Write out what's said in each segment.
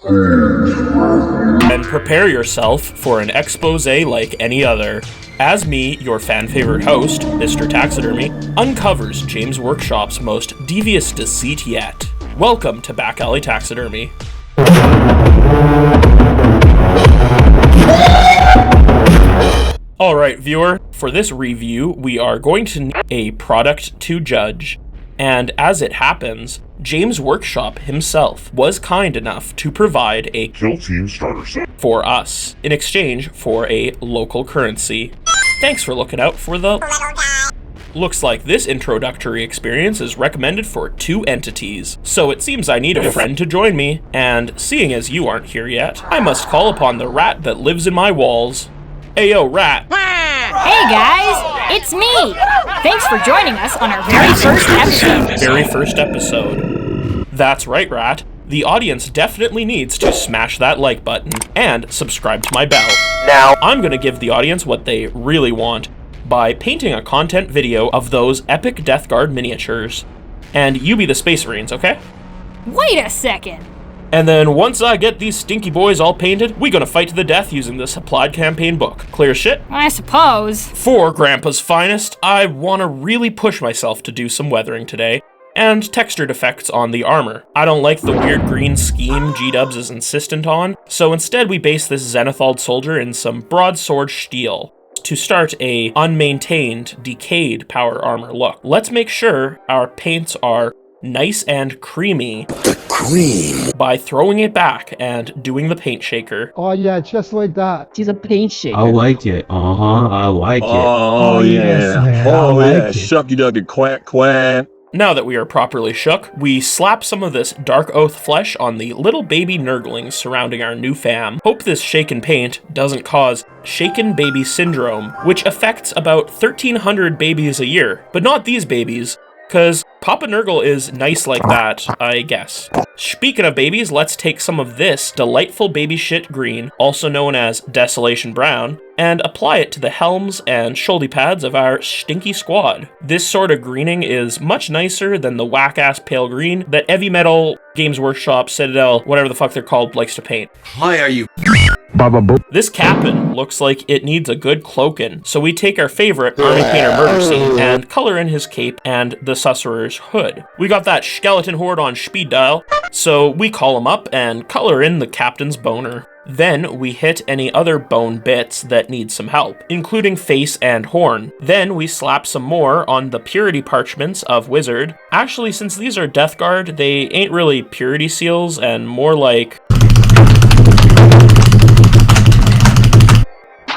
And prepare yourself for an expose like any other, as me, your fan-favorite host, Mr. Taxidermy, uncovers James Workshop's most devious deceit yet. Welcome to Backalley Taxidermy. Alright, viewer, for this review, we are going to need a product to judge. And as it happens, James Workshop himself was kind enough to provide a Kill Team starter set for us, in exchange for a local currency. Thanks for looking out for the Looks like this introductory experience is recommended for 2 entities, so it seems I need a friend to join me, and seeing as you aren't here yet, I must call upon the rat that lives in my walls. Ayo, rat! Hey guys, it's me! Thanks for joining us on our very first episode. That's right, rat. The audience definitely needs to smash that like button and subscribe to my bell. Now, I'm gonna give the audience what they really want by painting a content video of those epic Death Guard miniatures. And you be the Space Marines, okay? Wait a second! And then once I get these stinky boys all painted, we gonna fight to the death using the supplied campaign book. Clear shit? I suppose. For Grandpa's finest, I wanna really push myself to do some weathering today, and textured effects on the armor. I don't like the weird green scheme G-Dubs is insistent on, so instead we base this Zenithal soldier in some broadsword steel to start a unmaintained, decayed power armor look. Let's make sure our paints are nice and creamy by throwing it back and doing the paint shaker. Oh yeah, just like that. She's a paint shaker. I like it. I like it. Oh yeah. Yes, man. Oh I yeah. like it. Shucky ducky quack quack. Now that we are properly shook, we slap some of this Dark Oath flesh on the little baby Nurglings surrounding our new fam. Hope this shaken paint doesn't cause shaken baby syndrome, which affects about 1,300 babies a year. But not these babies, cause Papa Nurgle is nice like that, I guess. Speaking of babies, let's take some of this delightful baby shit green, also known as Desolation Brown, and apply it to the helms and shoulder pads of our stinky squad. This sort of greening is much nicer than the whack-ass pale green that Heavy Metal, Games Workshop, Citadel, whatever the fuck they're called, likes to paint. Why are you? This captain looks like it needs a good cloaking, so we take our favorite army painter murder scene and color in his cape and the susurrer's hood. We got that skeleton horde on speed dial, so we call him up and color in the captain's boner. Then we hit any other bone bits that need some help, including face and horn. Then we slap some more on the purity parchments of Wizard. Actually, since these are Death Guard, they ain't really purity seals and more like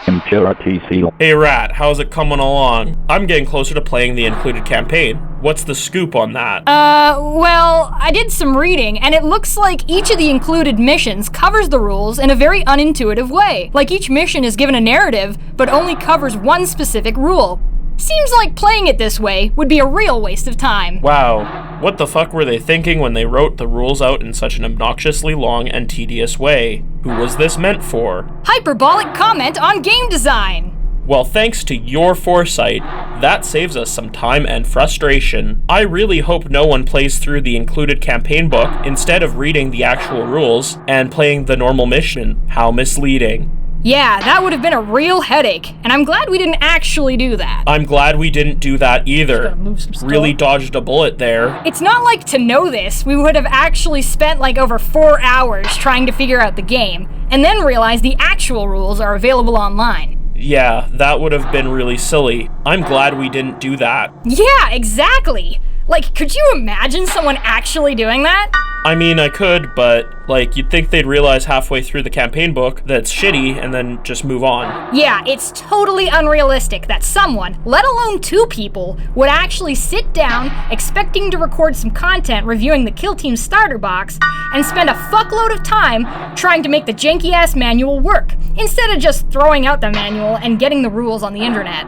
Impurity seal. Hey rat, how's it coming along? I'm getting closer to playing the included campaign. What's the scoop on that? Well, I did some reading, and it looks like each of the included missions covers the rules in a very unintuitive way. Like each mission is given a narrative, but only covers one specific rule. Seems like playing it this way would be a real waste of time. Wow, what the fuck were they thinking when they wrote the rules out in such an obnoxiously long and tedious way? Who was this meant for? Hyperbolic comment on game design! Well, thanks to your foresight, that saves us some time and frustration. I really hope no one plays through the included campaign book instead of reading the actual rules and playing the normal mission. How misleading. Yeah, that would have been a real headache, and I'm glad we didn't actually do that. I'm glad we didn't do that either. Really dodged a bullet there. It's not like to know this, we would have actually spent like over 4 hours trying to figure out the game, and then realize the actual rules are available online. Yeah, that would have been really silly. I'm glad we didn't do that. Yeah, exactly! Like, could you imagine someone actually doing that? I mean, I could, but, like, you'd think they'd realize halfway through the campaign book that it's shitty and then just move on. Yeah, it's totally unrealistic that someone, let alone 2 people, would actually sit down expecting to record some content reviewing the Kill Team starter box and spend a fuckload of time trying to make the janky-ass manual work, instead of just throwing out the manual and getting the rules on the internet.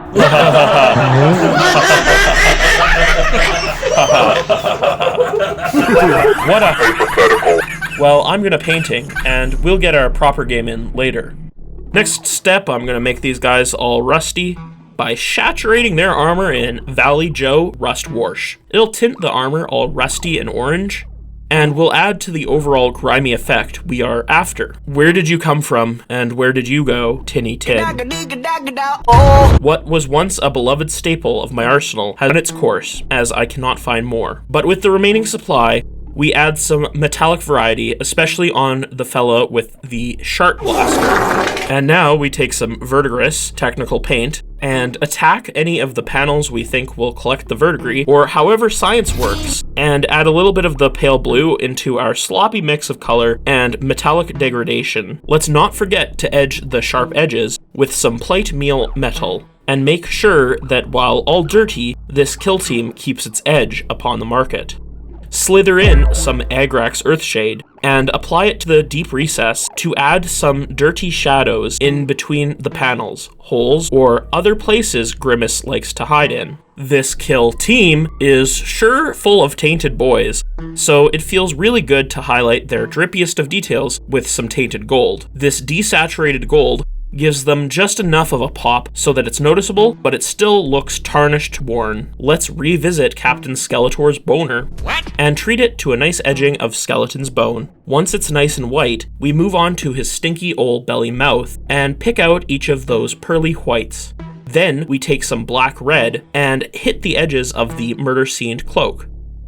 What a... Well, I'm gonna painting, and we'll get our proper game in later. Next step, I'm gonna make these guys all rusty by saturating their armor in Valley Joe Rust Wash. It'll tint the armor all rusty and orange, and will add to the overall grimy effect we are after. Where did you come from, and where did you go, Tinny Tin? What was once a beloved staple of my arsenal has run its course, as I cannot find more. But with the remaining supply, we add some metallic variety, especially on the fella with the sharp blaster. And now we take some verdigris, technical paint, and attack any of the panels we think will collect the verdigris, or however science works, and add a little bit of the pale blue into our sloppy mix of color and metallic degradation. Let's not forget to edge the sharp edges with some plate meal metal, and make sure that while all dirty, this kill team keeps its edge upon the market. Slither in some Agrax Earthshade and apply it to the deep recess to add some dirty shadows in between the panels, holes, or other places Grimace likes to hide in. This kill team is sure full of tainted boys, so it feels really good to highlight their drippiest of details with some tainted gold. This desaturated gold gives them just enough of a pop so that it's noticeable, but it still looks tarnished worn. Let's revisit Captain Skeletor's boner and treat it to a nice edging of Skeleton's bone. Once it's nice and white, we move on to his stinky old belly mouth and pick out each of those pearly whites. Then we take some black red and hit the edges of the murder-scened cloak.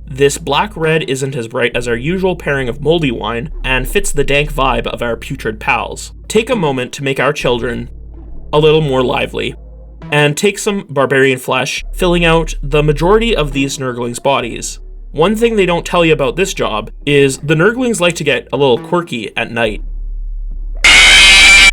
This black red isn't as bright as our usual pairing of moldy wine and fits the dank vibe of our putrid pals. Take a moment to make our children a little more lively, and take some barbarian flesh, filling out the majority of these Nurglings' bodies. One thing they don't tell you about this job is the Nurglings like to get a little quirky at night.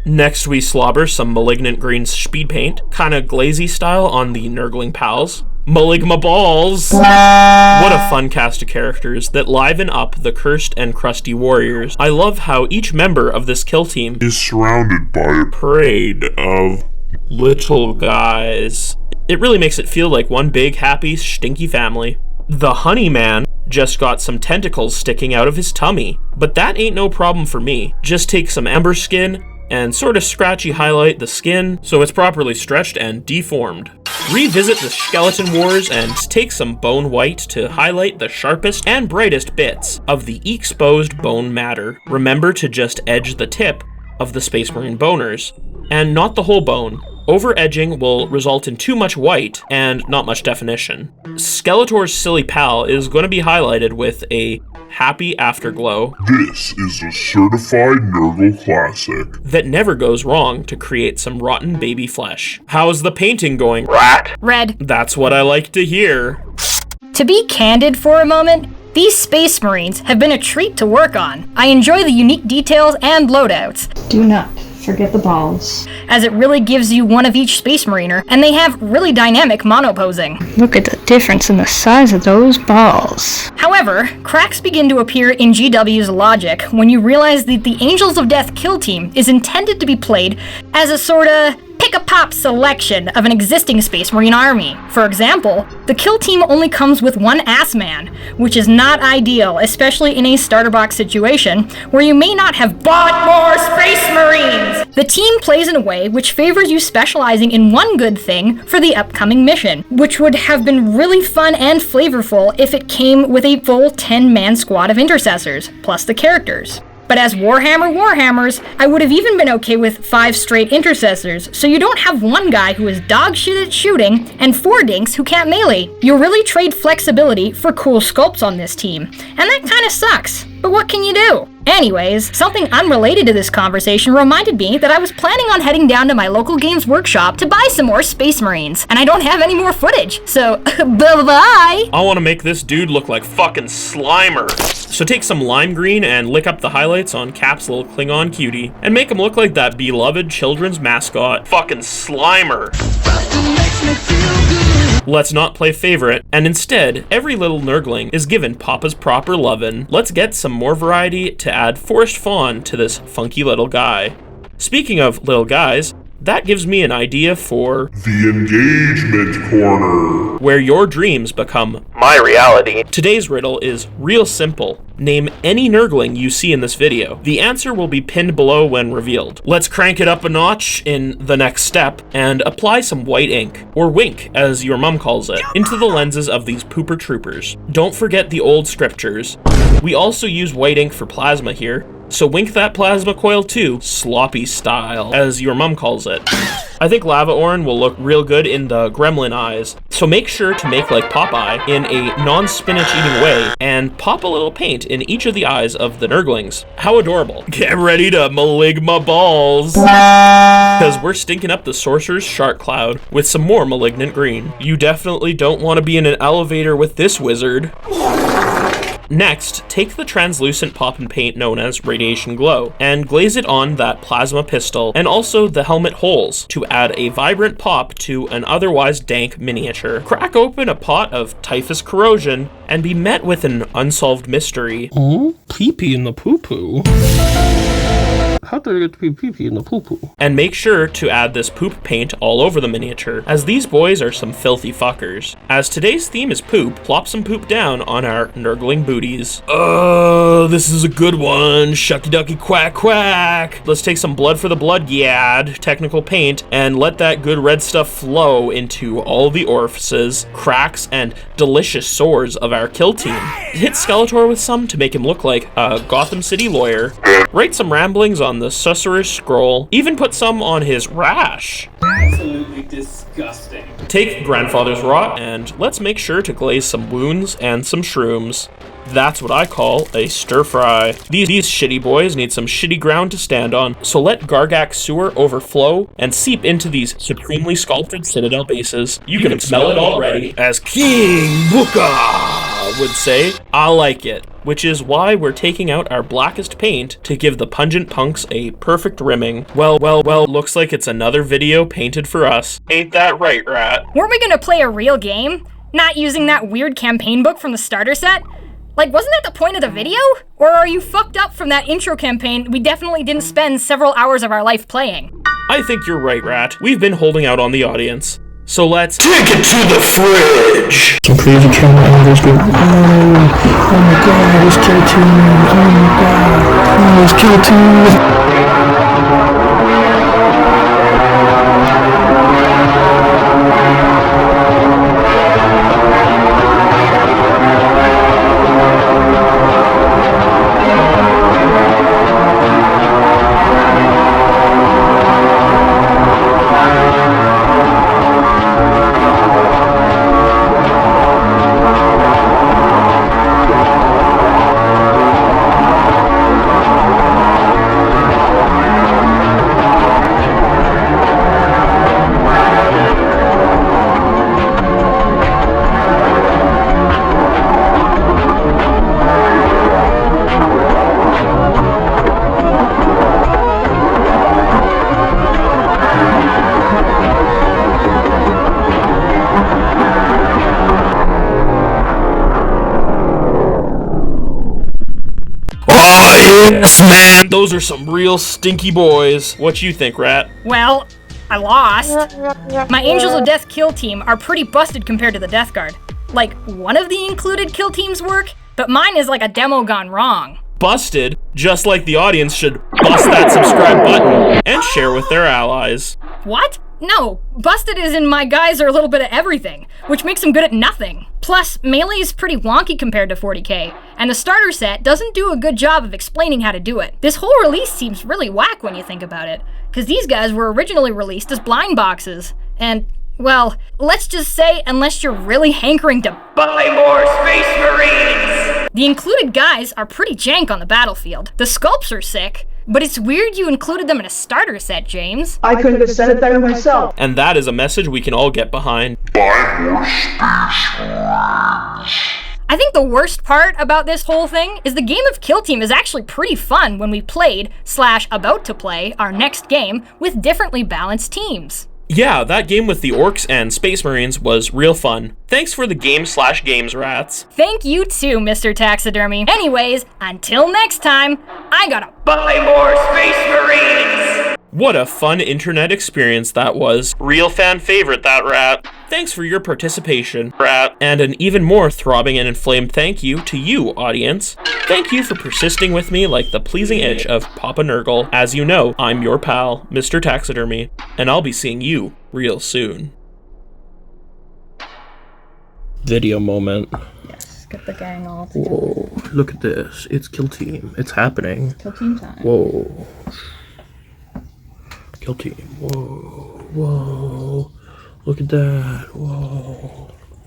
Next we slobber some malignant green speed paint, kinda glazy style on the Nurgling pals. Maligma balls! What a fun cast of characters that liven up the cursed and crusty warriors. I love how each member of this kill team is surrounded by a parade of little guys. It really makes it feel like one big, happy, stinky family. The honey man just got some tentacles sticking out of his tummy, but that ain't no problem for me. Just take some ember skin and sort of scratchy highlight the skin so it's properly stretched and deformed. Revisit the skeleton wars and take some bone white to highlight the sharpest and brightest bits of the exposed bone matter. Remember to just edge the tip of the Space Marine boners, and not the whole bone. Over-edging will result in too much white and not much definition. Skeletor's silly pal is going to be highlighted with a happy afterglow. This is a certified Nurgle classic that never goes wrong to create some rotten baby flesh. How's the painting going, rat? Red. That's what I like to hear. To be candid for a moment, these Space Marines have been a treat to work on. I enjoy the unique details and loadouts. Do not forget the balls, as it really gives you one of each Space Mariner, and they have really dynamic monoposing. Look at the difference in the size of those balls. However, cracks begin to appear in GW's logic when you realize that the Angels of Death kill team is intended to be played as a sorta pick-a-pop selection of an existing Space Marine army. For example, the kill team only comes with one ass man, which is not ideal, especially in a starter box situation where you may not have bought more Space Marines. The team plays in a way which favors you specializing in one good thing for the upcoming mission, which would have been really fun and flavorful if it came with a full 10-man squad of intercessors, plus the characters. But as Warhammers, I would have even been okay with 5 straight intercessors, so you don't have one guy who is dog shit at shooting and 4 dinks who can't melee. You really trade flexibility for cool sculpts on this team, and that kinda sucks. But what can you do? Anyways, something unrelated to this conversation reminded me that I was planning on heading down to my local games workshop to buy some more Space Marines, and I don't have any more footage, so bye-bye! I want to make this dude look like fucking Slimer. So take some lime green and lick up the highlights on Cap's little Klingon cutie, and make him look like that beloved children's mascot, fucking Slimer. Let's not play favorite, and instead, every little Nurgling is given Papa's proper lovin'. Let's get some more variety to add Forest Fawn to this funky little guy. Speaking of little guys, that gives me an idea for The engagement corner. where your dreams become my reality. Today's riddle is real simple. Name any Nurgling you see in this video. The answer will be pinned below when revealed. Let's crank it up a notch in the next step and apply some white ink, or wink as your mom calls it, into the lenses of these pooper troopers. Don't forget the old scriptures. We also use white ink for plasma here, so wink that plasma coil too, sloppy style, as your mom calls it. I think Lava Orin will look real good in the gremlin eyes, so make sure to make like Popeye in a non-spinach eating way, and pop a little paint in each of the eyes of the Nurglings. How adorable. Get ready to maligma balls, because we're stinking up the Sorcerer's Shark Cloud with some more malignant green. You definitely don't want to be in an elevator with this wizard. Next, take the translucent pop and paint known as Radiation Glow and glaze it on that plasma pistol and also the helmet holes to add a vibrant pop to an otherwise dank miniature. Crack open a pot of typhus corrosion and be met with an unsolved mystery. Oh, pee-pee in the poo-poo. How did I get to pee-pee in the poo-poo? And make sure to add this poop paint all over the miniature, as these boys are some filthy fuckers. As today's theme is poop, plop some poop down on our Nurgling booties. Oh, this is a good one. Shucky ducky quack quack. Let's take some blood for the blood yad, technical paint, and let that good red stuff flow into all the orifices, cracks, and delicious sores of our kill team. Hit Skeletor with some to make him look like a Gotham City lawyer. Write some ramblings on the Susurrus Scroll, even put some on his rash. Absolutely disgusting. Take Grandfather's Rot, and let's make sure to glaze some wounds and some shrooms. That's what I call a stir-fry. These shitty boys need some shitty ground to stand on, so let Gargak's sewer overflow and seep into these supremely sculpted Citadel bases. You can smell it already. As King Booka would say, I like it. Which is why we're taking out our blackest paint to give the pungent punks a perfect rimming. Well, looks like it's another video painted for us. Ain't that right, Rat? Weren't we gonna play a real game? Not using that weird campaign book from the starter set? Like, wasn't that the point of the video? Or are you fucked up from that intro campaign we definitely didn't spend several hours of our life playing? I think you're right, Rat. We've been holding out on the audience. So let's take it to the fridge! Some crazy camera angles go, oh my god, it's kill team, oh my god, oh, it's kill team. Yes, man, those are some real stinky boys. What you think, Rat? Well, I lost. My Angels of Death kill team are pretty busted compared to the Death Guard. Like, one of the included kill teams work, but mine is like a demo gone wrong. Busted, just like the audience should bust that subscribe button and share with their allies. What? No, busted is in my guys are a little bit of everything, which makes them good at nothing. Plus, melee is pretty wonky compared to 40k, and the starter set doesn't do a good job of explaining how to do it. This whole release seems really whack when you think about it, because these guys were originally released as blind boxes, and, well, let's just say unless you're really hankering to buy more Space Marines! The included guys are pretty jank on the battlefield. The sculpts are sick, but it's weird you included them in a starter set, James. I couldn't have said it better myself. And that is a message we can all get behind. Buy more Space Marines. I think the worst part about this whole thing is the game of Kill Team is actually pretty fun when we played, / about to play, our next game with differently balanced teams. Yeah, that game with the orcs and Space Marines was real fun. Thanks for the game/games, Rats. Thank you too, Mr. Taxidermy. Anyways, until next time, I gotta buy more Space Marines! What a fun internet experience that was. Real fan favorite, that rat. Thanks for your participation, rat. And an even more throbbing and inflamed thank you to you, audience. Thank you for persisting with me like the pleasing itch of Papa Nurgle. As you know, I'm your pal, Mr. Taxidermy, and I'll be seeing you real soon. Video moment. Yes, get the gang all together. Whoa, look at this. It's Kill Team. It's happening. Kill Team time. Whoa. Kill Team. Whoa. Whoa. Look at that. Whoa.